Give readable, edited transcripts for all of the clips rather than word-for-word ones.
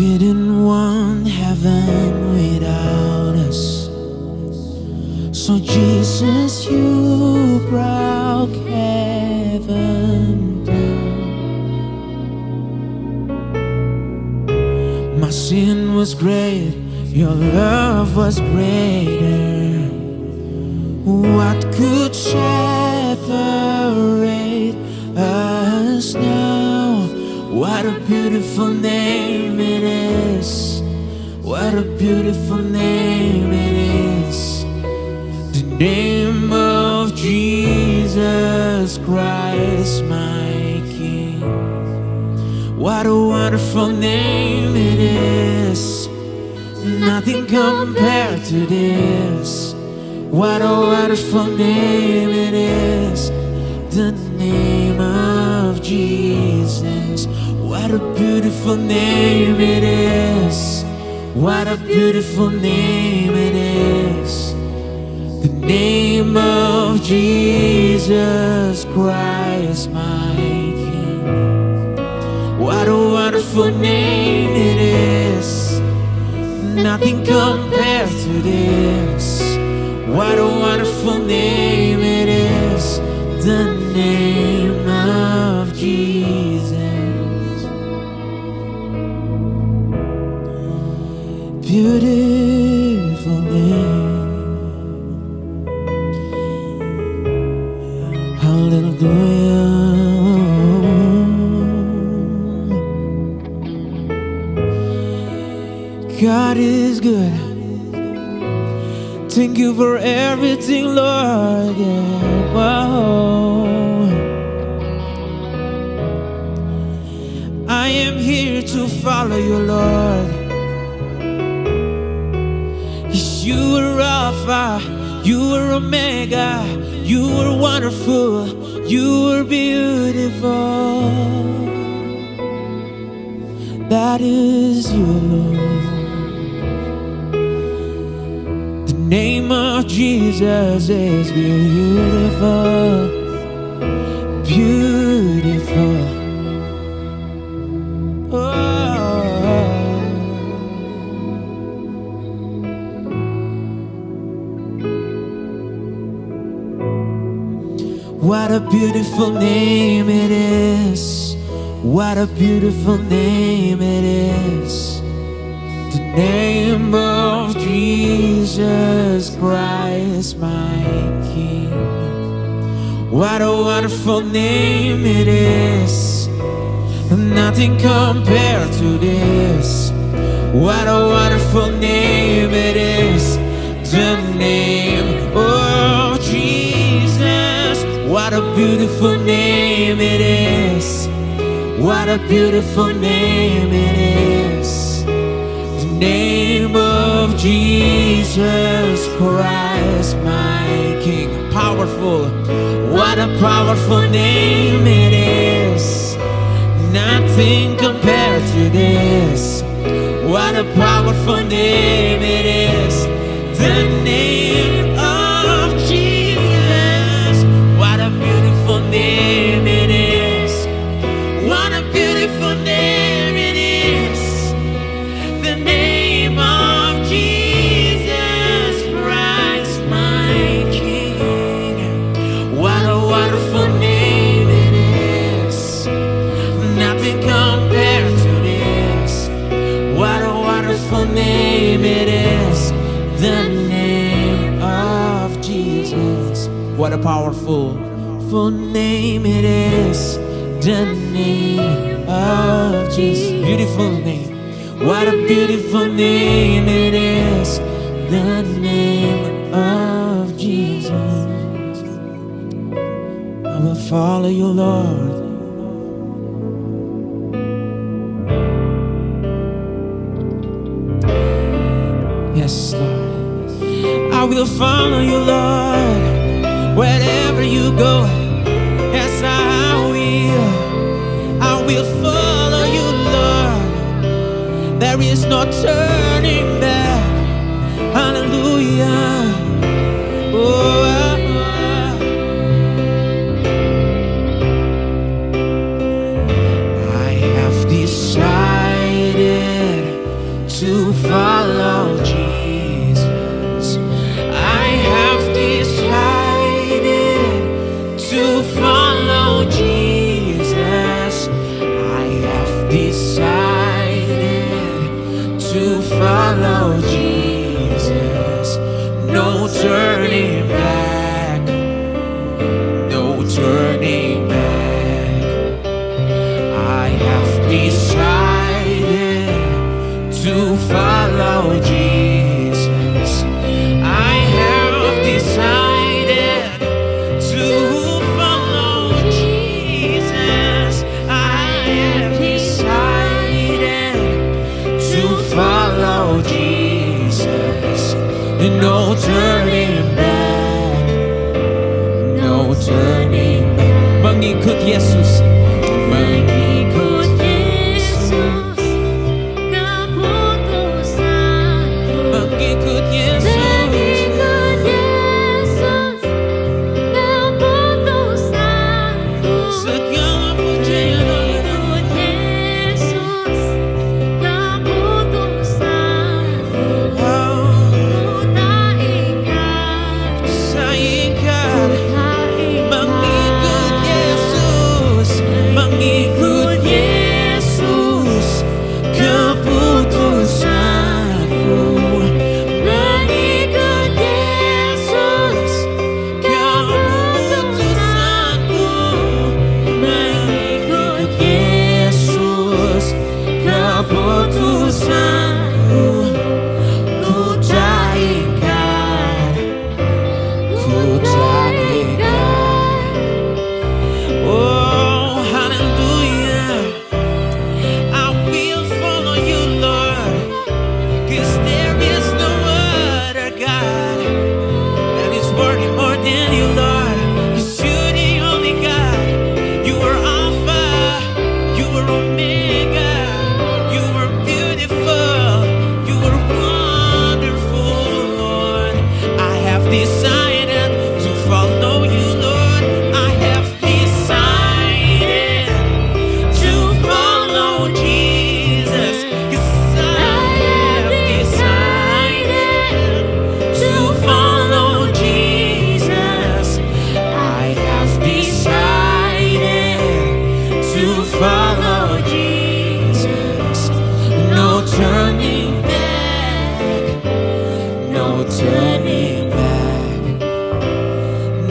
didn't want heaven without us. So Jesus, you broke heaven down. My sin was great, your love was greater. What could separate us now? What a beautiful name it is. What a beautiful name it is. The name of Jesus Christ, my King. What a wonderful name it is. Nothing compared to this. What a wonderful name it is. The name of Jesus. What a beautiful name it is. What a beautiful name it is. The name of Jesus Christ, my King. What a wonderful name it is. Nothing compares to this. What a wonderful name it is. The name of Jesus. Beautiful name. Hallelujah. God is good. Thank you for everything, Lord. Yeah. Wow. I am here to follow you, Lord. Yes, you are Alpha, you are Omega, you are wonderful, you are beautiful. That is you, Lord. The name of Jesus is beautiful, beautiful. What a beautiful name it is. What a beautiful name it is. The name of Jesus Christ, my King. What a wonderful name it is. Nothing compared to this. What a wonderful name it is. The name of Jesus. What a beautiful name it is. What a beautiful name it is. The name of Jesus Christ, my King. Powerful. What a powerful name it is. Nothing compared to this. What a powerful name it is. The name of Jesus. What a beautiful name it is. What a beautiful name it is. The name of Jesus Christ, my King. What a wonderful name it is. Nothing compared to this. What a wonderful name it is. The name of Jesus. What a powerful name it is. The name of Jesus. Beautiful name. What a beautiful name it is. The name of Jesus. I will follow you, Lord. Yes, Lord. I will follow you, Lord. Wherever you go, yes, I will follow you, Lord. There is no turning back. Hallelujah. Oh, I have decided decided to follow Jesus. I have decided to follow Jesus. I have decided to follow Jesus. No turning back, no turning back. Mengikut Yesus, mengikut Yesus, keputusanku. Mengikut Yesus, mengikut Yesus, keputusanku. Segala pujian mengikut Yesus, keputusanku. Ku tak ingkar, saya ingkar. Mengikut Yesus, mengikut Yesus, keputusanku. Mengikut Yesus, keputusanku. Mengikut Yesus, keputusanku. Ku tak ingkar, ku tak ingkar. Oh, hallelujah. I will follow you, Lord, 'cause there is no other God that is worthy more than you, Lord. 'Cause you're the only God. You are Alpha, you are Omega. You are beautiful, you are wonderful, Lord. I have decided to follow you, Lord. I have decided to follow Jesus. 'Cause I have decided to follow Jesus. I have decided to follow Jesus. No turning back, no turning back,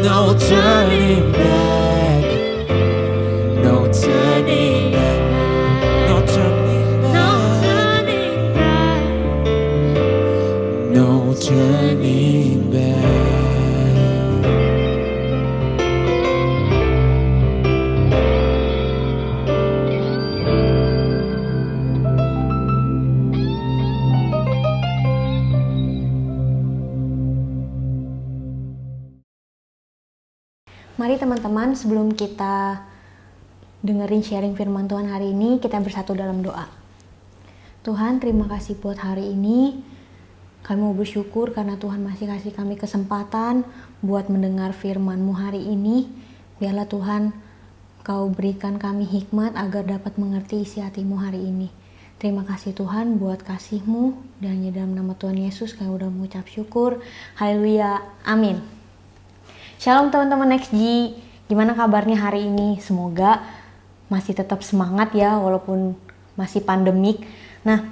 no turning back, no turning back, no turning back, no turning back. Mari teman-teman, sebelum kita dengerin sharing firman Tuhan hari ini, kita bersatu dalam doa. Tuhan, terima kasih buat hari ini. Kami mau bersyukur karena Tuhan masih kasih kami kesempatan buat mendengar firman-Mu hari ini. Biarlah Tuhan, Kau berikan kami hikmat agar dapat mengerti isi hati-Mu hari ini. Terima kasih Tuhan buat kasih-Mu, dan hanya dalam nama Tuhan Yesus kami udah mengucap syukur. Haleluya, amin. Shalom teman-teman XG, gimana kabarnya hari ini? Semoga masih tetap semangat ya walaupun masih pandemik. Nah,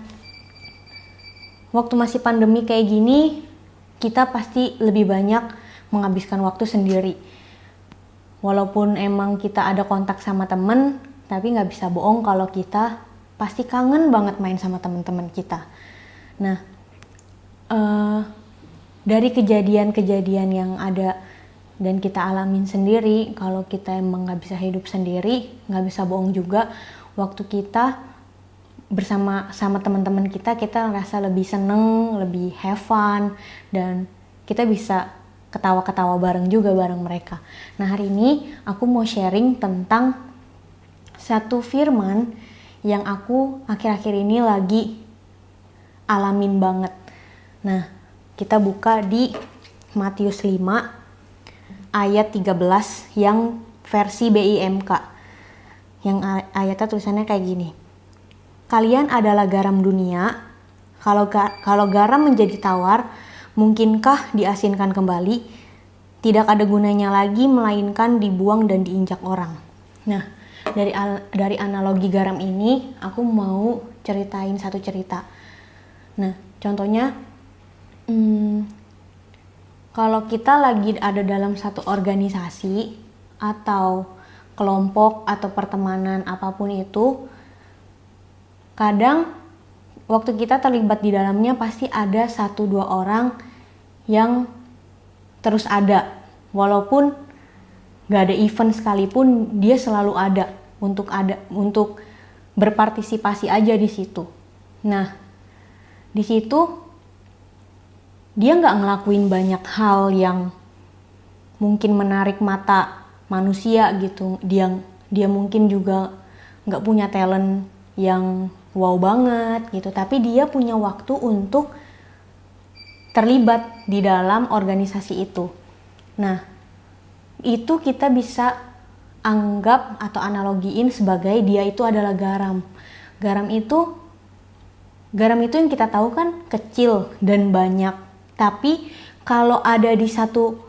waktu masih pandemi kayak gini, kita pasti lebih banyak menghabiskan waktu sendiri. Walaupun emang kita ada kontak sama temen, tapi nggak bisa bohong kalau kita pasti kangen banget main sama teman-teman kita. Nah, dari kejadian-kejadian yang ada dan kita alamin sendiri, kalau kita emang nggak bisa hidup sendiri, nggak bisa bohong juga, waktu kita bersama teman-teman kita ngerasa lebih seneng, lebih have fun, dan kita bisa ketawa-ketawa bareng juga bareng mereka. Nah, hari ini aku mau sharing tentang satu firman yang aku akhir-akhir ini lagi alamin banget. Nah, kita buka di Matius 5 ayat 13 yang versi BIMK. Yang ayatnya tulisannya kayak gini. Kalian adalah garam dunia. Kalau garam menjadi tawar, mungkinkah diasinkan kembali? Tidak ada gunanya lagi melainkan dibuang dan diinjak orang. Nah, dari analogi garam ini aku mau ceritain satu cerita. Nah, contohnya kalau kita lagi ada dalam satu organisasi atau kelompok atau pertemanan apapun itu, kadang waktu kita terlibat di dalamnya pasti ada 1-2 orang yang terus ada, walaupun gak ada event sekalipun dia selalu ada untuk berpartisipasi aja di situ. Nah, di situ dia nggak ngelakuin banyak hal yang mungkin menarik mata manusia gitu. Dia mungkin juga nggak punya talent yang wow banget gitu, tapi dia punya waktu untuk terlibat di dalam organisasi itu. Nah, itu kita bisa anggap atau analogiin sebagai dia itu adalah garam. Garam itu yang kita tahu kan kecil dan banyak. Tapi kalau ada di satu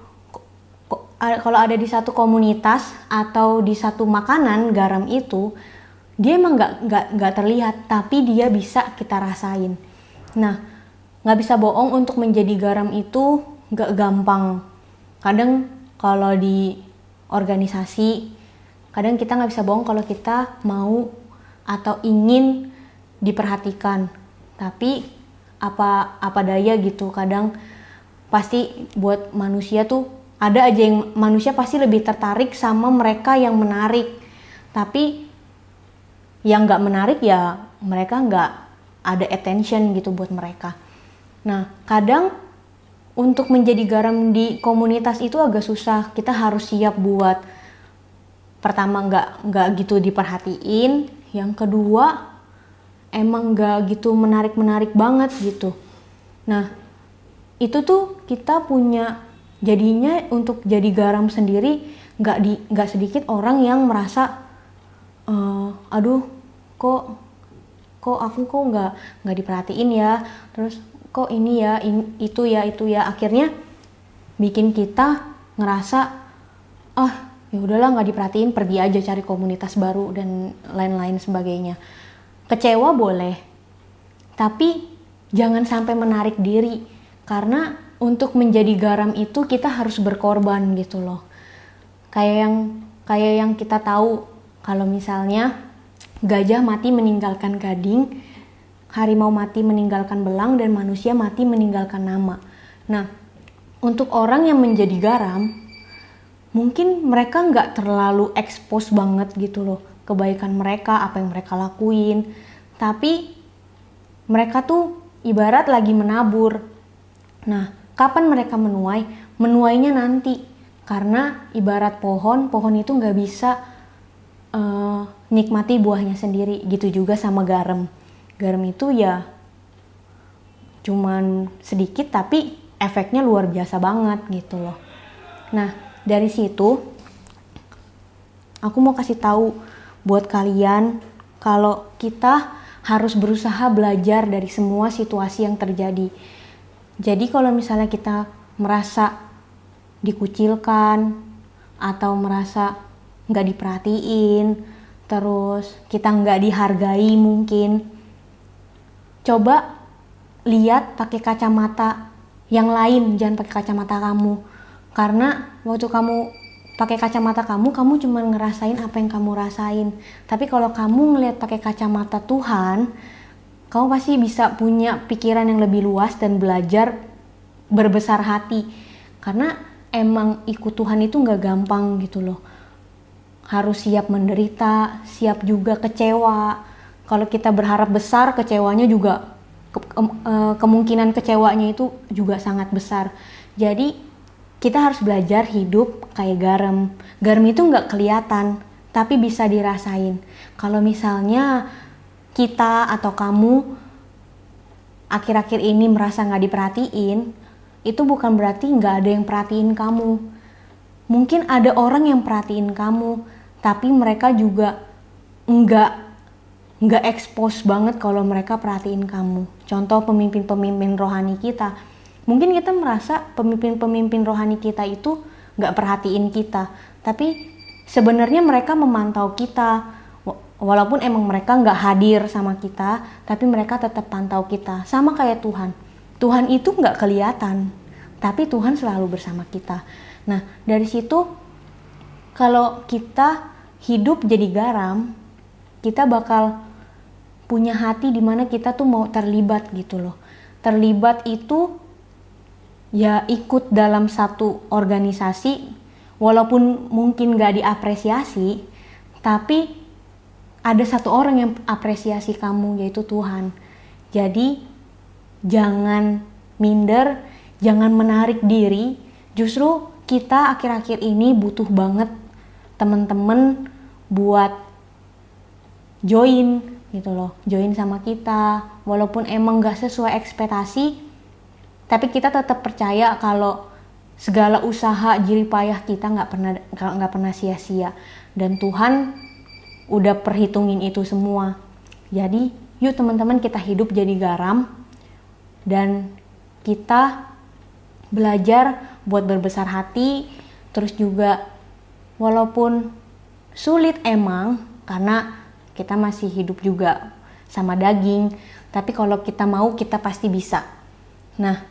komunitas atau di satu makanan, garam itu dia emang nggak terlihat, tapi dia bisa kita rasain. Nah, nggak bisa bohong, untuk menjadi garam itu nggak gampang. Kadang kalau di organisasi, kadang kita nggak bisa bohong kalau kita mau atau ingin diperhatikan, tapi apa daya gitu. Kadang pasti buat manusia tuh ada aja yang manusia pasti lebih tertarik sama mereka yang menarik, tapi yang nggak menarik ya mereka nggak ada attention gitu buat mereka. Nah, kadang untuk menjadi garam di komunitas itu agak susah. Kita harus siap buat pertama nggak gitu diperhatiin, yang kedua emang nggak gitu menarik banget gitu. Nah, itu tuh kita punya, jadinya untuk jadi garam sendiri nggak sedikit orang yang merasa aduh kok aku nggak diperhatiin ya, terus kok ini ya, itu ya, akhirnya bikin kita ngerasa ya udahlah nggak diperhatiin, pergi aja cari komunitas baru dan lain-lain sebagainya. Kecewa boleh, tapi jangan sampai menarik diri, karena untuk menjadi garam itu kita harus berkorban gitu loh. Kayak yang kita tahu, kalau misalnya gajah mati meninggalkan gading, harimau mati meninggalkan belang, dan manusia mati meninggalkan nama. Nah, untuk orang yang menjadi garam, mungkin mereka nggak terlalu expose banget gitu loh kebaikan mereka, apa yang mereka lakuin, tapi mereka tuh ibarat lagi menabur. Nah, kapan mereka menuai? Menuainya nanti, karena ibarat pohon itu nggak bisa nikmati buahnya sendiri. Gitu juga sama garam. Garam itu ya cuman sedikit, tapi efeknya luar biasa banget gitu loh. Nah, dari situ aku mau kasih tahu buat kalian kalau kita harus berusaha belajar dari semua situasi yang terjadi. Jadi kalau misalnya kita merasa dikucilkan atau merasa nggak diperhatiin, terus kita nggak dihargai mungkin, coba lihat pakai kacamata yang lain, jangan pakai kacamata kamu. Karena waktu kamu pakai kacamata kamu cuma ngerasain apa yang kamu rasain. Tapi kalau kamu ngelihat pakai kacamata Tuhan, kamu pasti bisa punya pikiran yang lebih luas dan belajar berbesar hati. Karena emang ikut Tuhan itu nggak gampang gitu loh. Harus siap menderita, siap juga kecewa. Kalau kita berharap besar, kecewanya juga kemungkinan kecewanya itu juga sangat besar. Jadi kita harus belajar hidup kayak garam. Garam itu nggak kelihatan, tapi bisa dirasain. Kalau misalnya kita atau kamu akhir-akhir ini merasa nggak diperhatiin, itu bukan berarti nggak ada yang perhatiin kamu. Mungkin ada orang yang perhatiin kamu, tapi mereka juga nggak expose banget kalau mereka perhatiin kamu. Contoh pemimpin-pemimpin rohani kita. Mungkin kita merasa pemimpin-pemimpin rohani kita itu nggak perhatiin kita, tapi sebenarnya mereka memantau kita. Walaupun emang mereka nggak hadir sama kita, tapi mereka tetap pantau kita. Sama kayak Tuhan. Tuhan itu nggak kelihatan, tapi Tuhan selalu bersama kita. Nah, dari situ kalau kita hidup jadi garam, kita bakal punya hati dimana kita tuh mau terlibat gitu loh. Terlibat itu ya ikut dalam satu organisasi, walaupun mungkin gak diapresiasi, tapi ada satu orang yang apresiasi kamu, yaitu Tuhan. Jadi jangan minder, jangan menarik diri. Justru kita akhir-akhir ini butuh banget teman-teman buat join gitu loh, join sama kita. Walaupun emang gak sesuai ekspektasi, tapi kita tetap percaya kalau segala usaha jerih payah kita nggak pernah sia-sia, dan Tuhan udah perhitungin itu semua. Jadi yuk teman-teman, kita hidup jadi garam dan kita belajar buat berbesar hati. Terus juga walaupun sulit emang, karena kita masih hidup juga sama daging, tapi kalau kita mau, kita pasti bisa. Nah,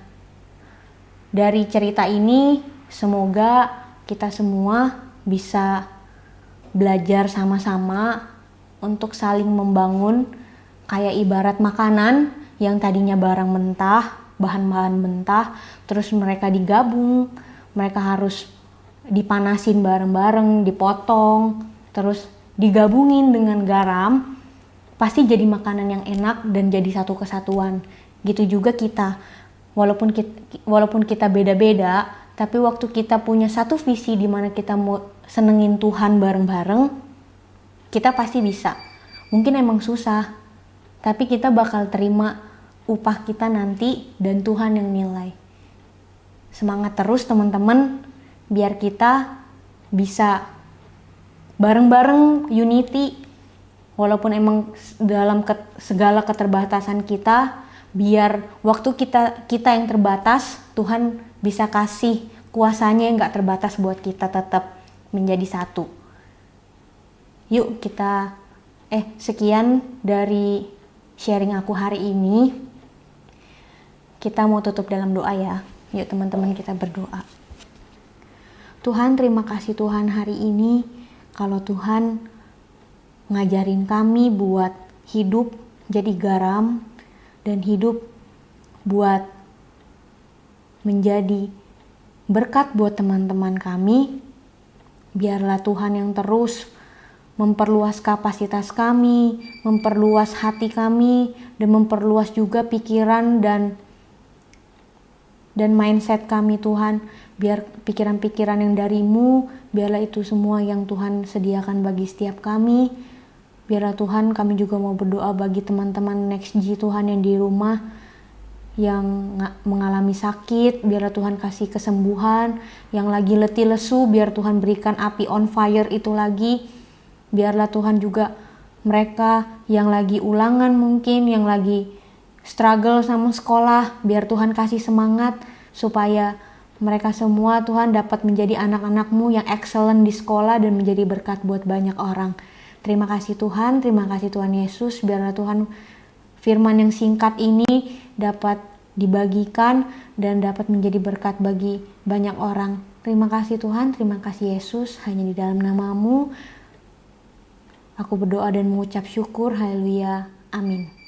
dari cerita ini semoga kita semua bisa belajar sama-sama untuk saling membangun, kayak ibarat makanan yang tadinya barang mentah, bahan-bahan mentah, terus mereka digabung, mereka harus dipanasin bareng-bareng, dipotong, terus digabungin dengan garam, pasti jadi makanan yang enak dan jadi satu kesatuan. Gitu juga kita, walaupun kita beda-beda, tapi waktu kita punya satu visi di mana kita mau senengin Tuhan bareng-bareng, kita pasti bisa. Mungkin emang susah, tapi kita bakal terima upah kita nanti dan Tuhan yang nilai. Semangat terus teman-teman, biar kita bisa bareng-bareng unity, walaupun emang dalam segala keterbatasan kita, biar waktu kita yang terbatas, Tuhan bisa kasih kuasanya yang gak terbatas buat kita tetap menjadi satu. Yuk kita, sekian dari sharing aku hari ini. Kita mau tutup dalam doa ya. Yuk teman-teman, kita berdoa. Tuhan, terima kasih Tuhan hari ini, kalau Tuhan ngajarin kami buat hidup jadi garam dan hidup buat menjadi berkat buat teman-teman kami. Biarlah Tuhan yang terus memperluas kapasitas kami, memperluas hati kami, dan memperluas juga pikiran dan mindset kami Tuhan. Biar pikiran-pikiran yang darimu, biarlah itu semua yang Tuhan sediakan bagi setiap kami. Biarlah Tuhan, kami juga mau berdoa bagi teman-teman Next G Tuhan yang di rumah, yang mengalami sakit, biarlah Tuhan kasih kesembuhan. Yang lagi letih lesu, biar Tuhan berikan api on fire itu lagi. Biarlah Tuhan juga mereka yang lagi ulangan mungkin, yang lagi struggle sama sekolah, biar Tuhan kasih semangat supaya mereka semua Tuhan dapat menjadi anak-anak-Mu yang excellent di sekolah dan menjadi berkat buat banyak orang. Terima kasih Tuhan Yesus, biarlah Tuhan firman yang singkat ini dapat dibagikan dan dapat menjadi berkat bagi banyak orang. Terima kasih Tuhan, terima kasih Yesus, hanya di dalam nama-Mu aku berdoa dan mengucap syukur. Haleluya, amin.